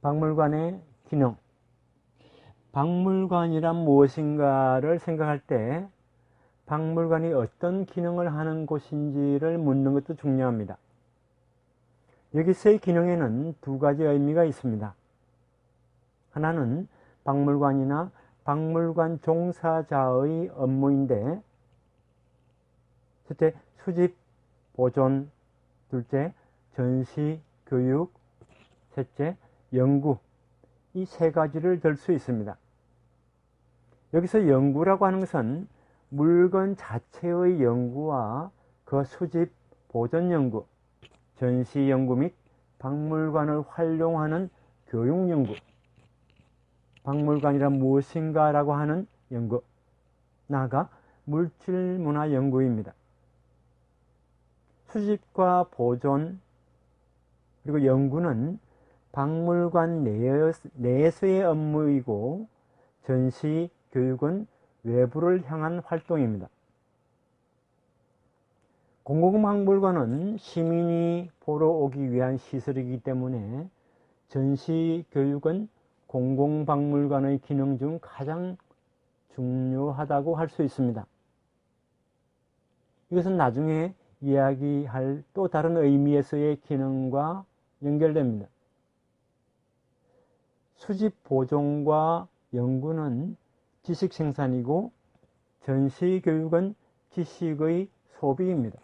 박물관의 기능. 박물관이란 무엇인가를 생각할 때 박물관이 어떤 기능을 하는 곳인지를 묻는 것도 중요합니다. 여기서의 기능에는 두 가지 의미가 있습니다. 하나는 박물관이나 박물관 종사자의 업무인데, 첫째, 수집, 보존, 둘째, 전시, 교육, 셋째, 연구, 이 세 가지를 들 수 있습니다. 여기서 연구라고 하는 것은 물건 자체의 연구와 그 수집, 보존 연구, 전시 연구 및 박물관을 활용하는 교육 연구, 박물관이란 무엇인가 라고 하는 연구, 나아가 물질 문화 연구입니다. 수집과 보존 그리고 연구는 박물관 내에서의 업무이고, 전시, 교육은 외부를 향한 활동입니다. 공공박물관은 시민이 보러 오기 위한 시설이기 때문에 전시, 교육은 공공박물관의 기능 중 가장 중요하다고 할 수 있습니다. 이것은 나중에 이야기할 또 다른 의미에서의 기능과 연결됩니다. 수집, 보존과 연구는 지식 생산이고, 전시, 교육은 지식의 소비입니다.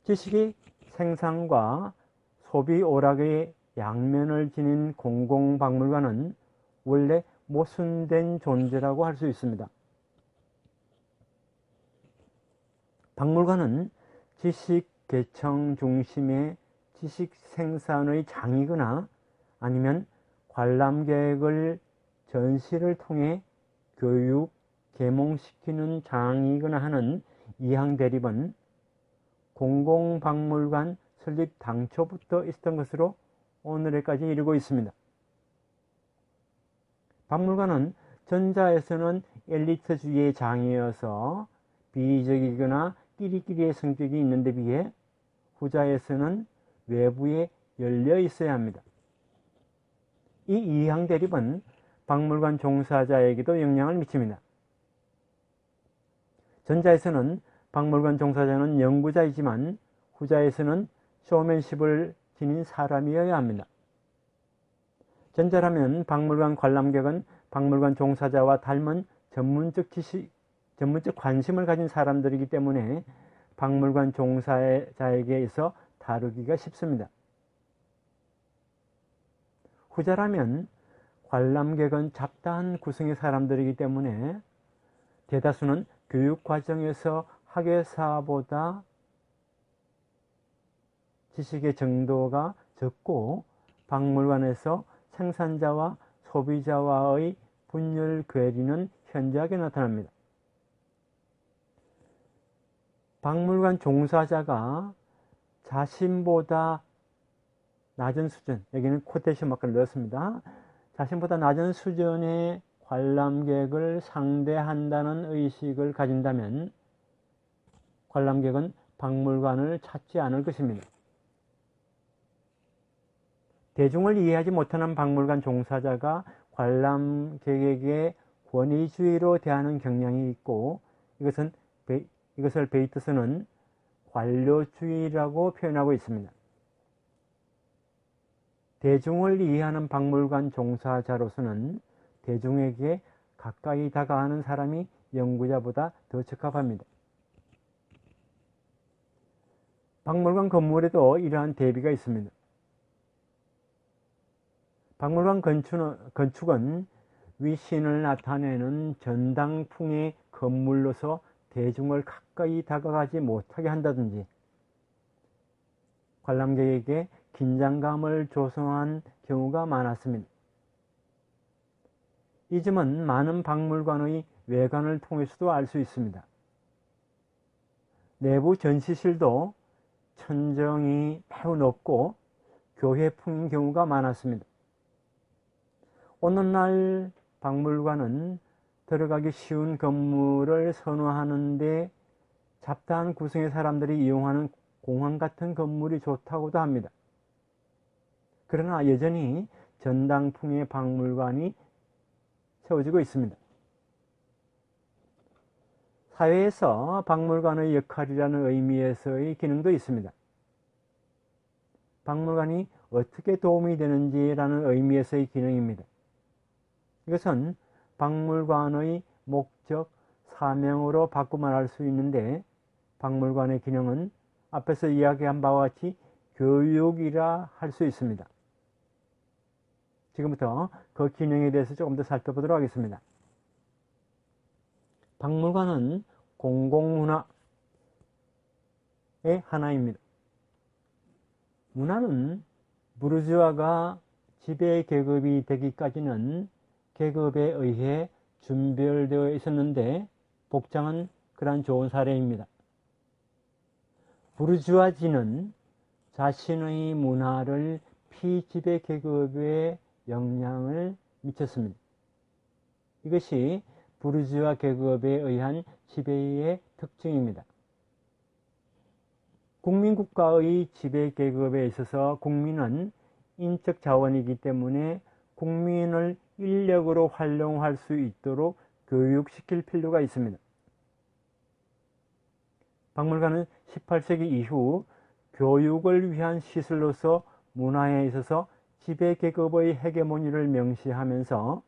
지식의 생산과 소비 오락의 양면을 지닌 공공박물관은 원래 모순된 존재라고 할 수 있습니다. 박물관은 지식 개청 중심의 지식 생산의 장이거나 아니면 관람객을 전시를 통해 교육, 계몽시키는 장이거나 하는 이항 대립은 공공박물관 설립 당초부터 있었던 것으로 오늘까지 이르고 있습니다. 박물관은 전자에서는 엘리트주의의 장이어서 비이적이거나 끼리끼리의 성격이 있는 데 비해 후자에서는 외부에 열려 있어야 합니다. 이 이항 대립은 박물관 종사자에게도 영향을 미칩니다. 전자에서는 박물관 종사자는 연구자이지만 후자에서는 쇼맨십을 지닌 사람이어야 합니다. 전자라면 박물관 관람객은 박물관 종사자와 닮은 전문적 관심을 가진 사람들이기 때문에 박물관 종사자에게 있어 다루기가 쉽습니다. 후자라면 관람객은 잡다한 구성의 사람들이기 때문에 대다수는 교육 과정에서 학예사보다 지식의 정도가 적고 박물관에서 생산자와 소비자와의 분열 괴리는 현저하게 나타납니다. 박물관 종사자가 자신보다 낮은 수준, 여기는 코테이션 마크를 넣었습니다. 자신보다 낮은 수준의 관람객을 상대한다는 의식을 가진다면 관람객은 박물관을 찾지 않을 것입니다. 대중을 이해하지 못하는 박물관 종사자가 관람객에게 권위주의로 대하는 경향이 있고, 이것을 베이트스는 관료주의라고 표현하고 있습니다. 대중을 이해하는 박물관 종사자로서는 대중에게 가까이 다가가는 사람이 연구자보다 더 적합합니다. 박물관 건물에도 이러한 대비가 있습니다. 박물관 건축은 위신을 나타내는 전당풍의 건물로서 대중을 가까이 다가가지 못하게 한다든지, 관람객에게 긴장감을 조성한 경우가 많았습니다. 이 점은 많은 박물관의 외관을 통해서도 알 수 있습니다. 내부 전시실도 천정이 매우 높고 교회풍인 경우가 많았습니다. 오늘날 박물관은 들어가기 쉬운 건물을 선호하는데 잡다한 구성의 사람들이 이용하는 공항 같은 건물이 좋다고도 합니다. 그러나 여전히 전당풍의 박물관이 세워지고 있습니다. 사회에서 박물관의 역할이라는 의미에서의 기능도 있습니다. 박물관이 어떻게 도움이 되는지라는 의미에서의 기능입니다. 이것은 박물관의 목적, 사명으로 바꿔 말할 수 있는데, 박물관의 기능은 앞에서 이야기한 바와 같이 교육이라 할 수 있습니다. 지금부터 그 기능에 대해서 조금 더 살펴보도록 하겠습니다. 박물관은 공공문화의 하나입니다. 문화는 부르주아가 지배 계급이 되기까지는 계급에 의해 준별되어 있었는데, 복장은 그러한 좋은 사례입니다. 부르주아지는 자신의 문화를 피지배 계급에 영향을 미쳤습니다. 이것이 부르주아 계급에 의한 지배의 특징입니다. 국민국가의 지배 계급에 있어서 국민은 인적 자원이기 때문에 국민을 인력으로 활용할 수 있도록 교육시킬 필요가 있습니다. 박물관은 18세기 이후 교육을 위한 시설로서 문화에 있어서 지배계급의 헤게모니를 명시하면서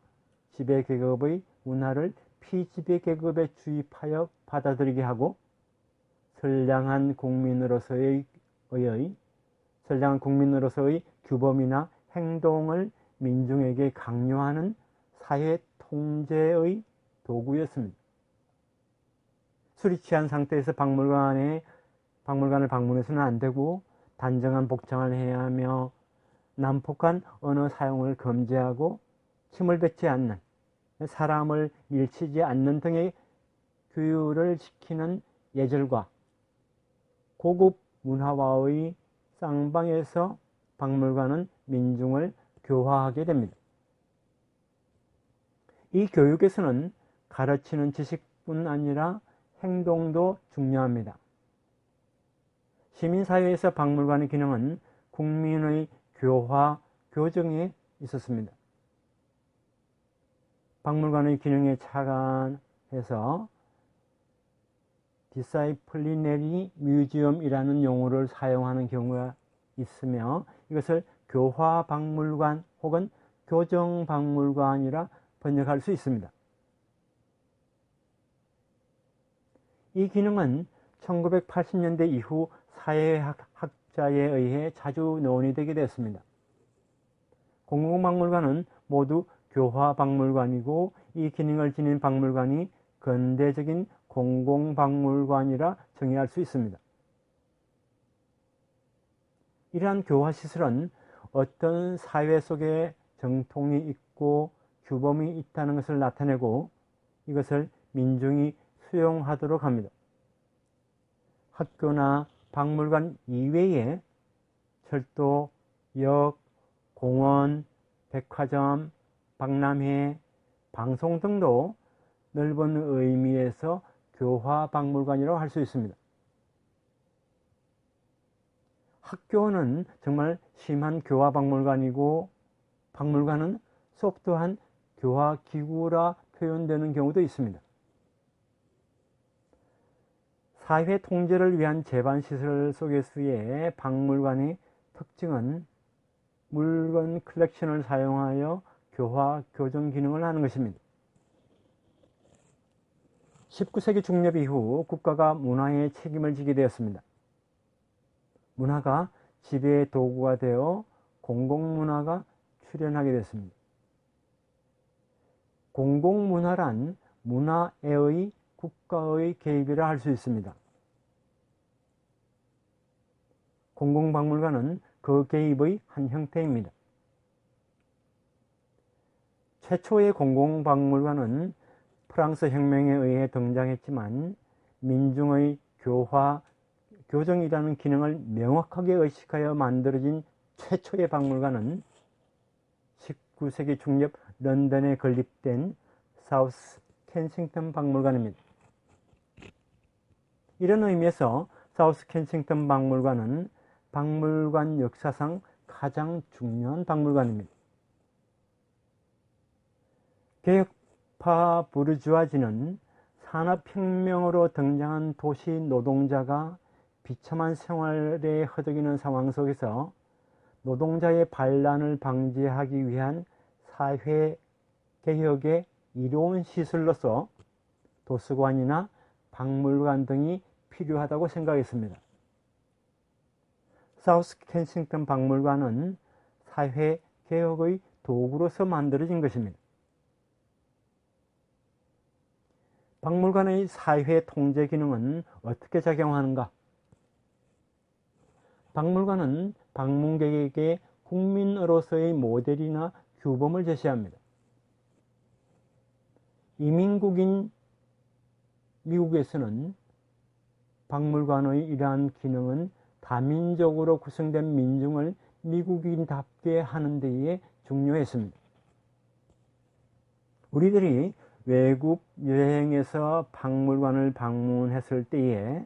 지배계급의 문화를 피지배계급에 주입하여 받아들이게 하고, 선량한 국민으로서의 규범이나 행동을 민중에게 강요하는 사회 통제의 도구였습니다. 술이 취한 상태에서 박물관을 방문해서는 안 되고, 단정한 복장을 해야 하며, 난폭한 언어 사용을 금지하고, 침을 뱉지 않는, 사람을 밀치지 않는 등의 규율을 지키는 예절과 고급 문화와의 쌍방에서 박물관은 민중을 교화하게 됩니다. 이 교육에서는 가르치는 지식뿐 아니라 행동도 중요합니다. 시민사회에서 박물관의 기능은 국민의 교화, 교정에 있었습니다. 박물관의 기능에 착안해서 디사이플리네리 뮤지엄이라는 용어를 사용하는 경우가 있으며, 이것을 교화박물관 혹은 교정박물관이라 번역할 수 있습니다. 이 기능은 1980년대 이후 사회학자에 의해 자주 논의되게 되었습니다. 공공박물관은 모두 교화박물관이고, 이 기능을 지닌 박물관이 근대적인 공공박물관이라 정의할 수 있습니다. 이러한 교화시설은 어떤 사회 속에 정통이 있고 규범이 있다는 것을 나타내고, 이것을 민중이 수용하도록 합니다. 학교나 박물관 이외에 철도, 역, 공원, 백화점, 박람회, 방송 등도 넓은 의미에서 교화박물관이라고 할 수 있습니다. 학교는 정말 심한 교화박물관이고, 박물관은 소프트한 교화기구라 표현되는 경우도 있습니다. 사회 통제를 위한 제반시설 속에서의 박물관의 특징은 물건 컬렉션을 사용하여 교화, 교정 기능을 하는 것입니다. 19세기 중엽 이후 국가가 문화에 책임을 지게 되었습니다. 문화가 지배의 도구가 되어 공공문화가 출현하게 됐습니다. 공공문화란 문화에의 국가의 개입이라 할 수 있습니다. 공공박물관은 그 개입의 한 형태입니다. 최초의 공공박물관은 프랑스 혁명에 의해 등장했지만, 민중의 교화, 교정이라는 기능을 명확하게 의식하여 만들어진 최초의 박물관은 19세기 중엽 런던에 건립된 사우스 켄싱턴 박물관입니다. 이런 의미에서 사우스 켄싱턴 박물관은 박물관 역사상 가장 중요한 박물관입니다. 개혁파 부르주아지는 산업혁명으로 등장한 도시 노동자가 비참한 생활에 허덕이는 상황 속에서 노동자의 반란을 방지하기 위한 사회개혁의 이로운 시설로서 도서관이나 박물관 등이 필요하다고 생각했습니다. 사우스 켄싱턴 박물관은 사회개혁의 도구로서 만들어진 것입니다. 박물관의 사회 통제 기능은 어떻게 작용하는가? 박물관은 방문객에게 국민으로서의 모델이나 규범을 제시합니다. 이민국인 미국에서는 박물관의 이러한 기능은 다민족으로 구성된 민중을 미국인답게 하는 데에 중요했습니다. 우리들이 외국 여행에서 박물관을 방문했을 때에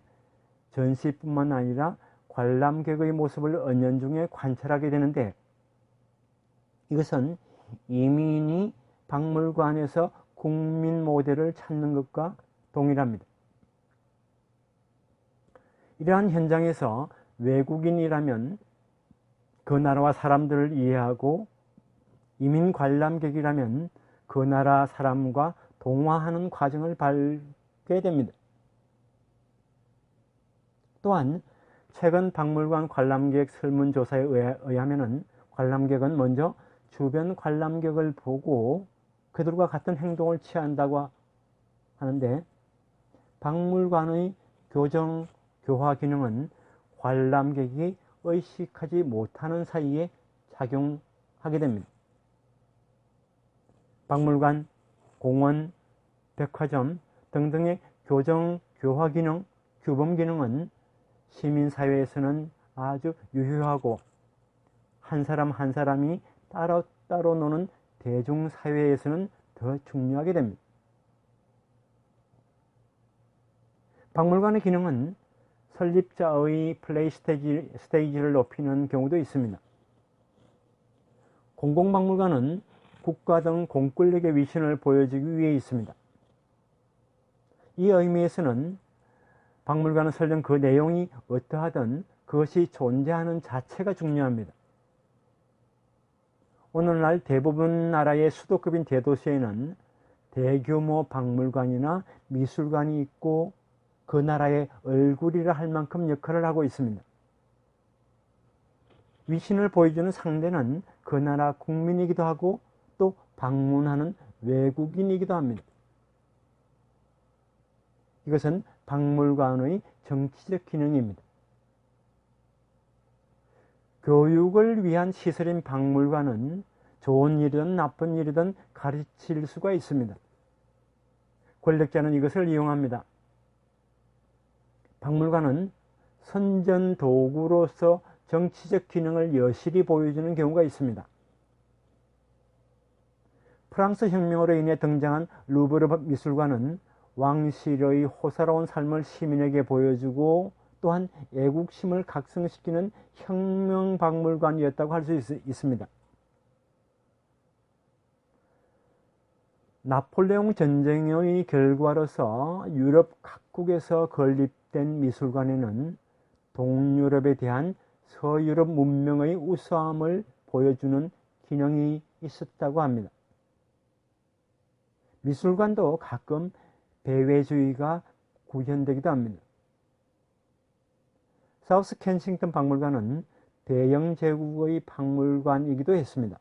전시뿐만 아니라 관람객의 모습을 은연중에 관찰하게 되는데, 이것은 이민이 박물관에서 국민 모델을 찾는 것과 동일합니다. 이러한 현장에서 외국인이라면 그 나라와 사람들을 이해하고, 이민 관람객이라면 그 나라 사람과 동화하는 과정을 밟게 됩니다. 또한 최근 박물관 관람객 설문조사에 의하면 관람객은 먼저 주변 관람객을 보고 그들과 같은 행동을 취한다고 하는데, 박물관의 교화 기능은 관람객이 의식하지 못하는 사이에 작용하게 됩니다. 박물관, 공원, 백화점 등등의 교화 기능, 규범 기능은 시민사회에서는 아주 유효하고, 한 사람 한 사람이 따로따로 노는 대중사회에서는 더 중요하게 됩니다. 박물관의 기능은 설립자의 플레이 스테이지를 높이는 경우도 있습니다. 공공박물관은 국가 등 공권력의 위신을 보여주기 위해 있습니다. 이 의미에서는 박물관은 설령 그 내용이 어떠하든 그것이 존재하는 자체가 중요합니다. 오늘날 대부분 나라의 수도급인 대도시에는 대규모 박물관이나 미술관이 있고, 그 나라의 얼굴이라 할 만큼 역할을 하고 있습니다. 위신을 보여주는 상대는 그 나라 국민이기도 하고, 또 방문하는 외국인이기도 합니다. 이것은 박물관의 정치적 기능입니다. 교육을 위한 시설인 박물관은 좋은 일이든 나쁜 일이든 가르칠 수가 있습니다. 권력자는 이것을 이용합니다. 박물관은 선전 도구로서 정치적 기능을 여실히 보여주는 경우가 있습니다. 프랑스 혁명으로 인해 등장한 루브르 미술관은 왕실의 호사로운 삶을 시민에게 보여주고, 또한 애국심을 각성시키는 혁명 박물관이었다고 할 수 있습니다. 나폴레옹 전쟁의 결과로서 유럽 각국에서 건립된 미술관에는 동유럽에 대한 서유럽 문명의 우수함을 보여주는 기능이 있었다고 합니다. 미술관도 가끔 배회주의가 구현되기도 합니다. 사우스 켄싱턴 박물관은 대영 제국의 박물관이기도 했습니다.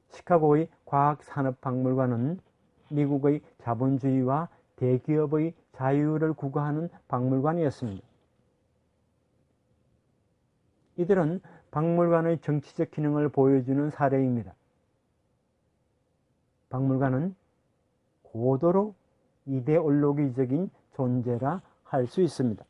시카고의 과학산업박물관은 미국의 자본주의와 대기업의 자유를 구가하는 박물관이었습니다. 이들은 박물관의 정치적 기능을 보여주는 사례입니다. 박물관은 고도로 이데올로기적인 존재라 할 수 있습니다.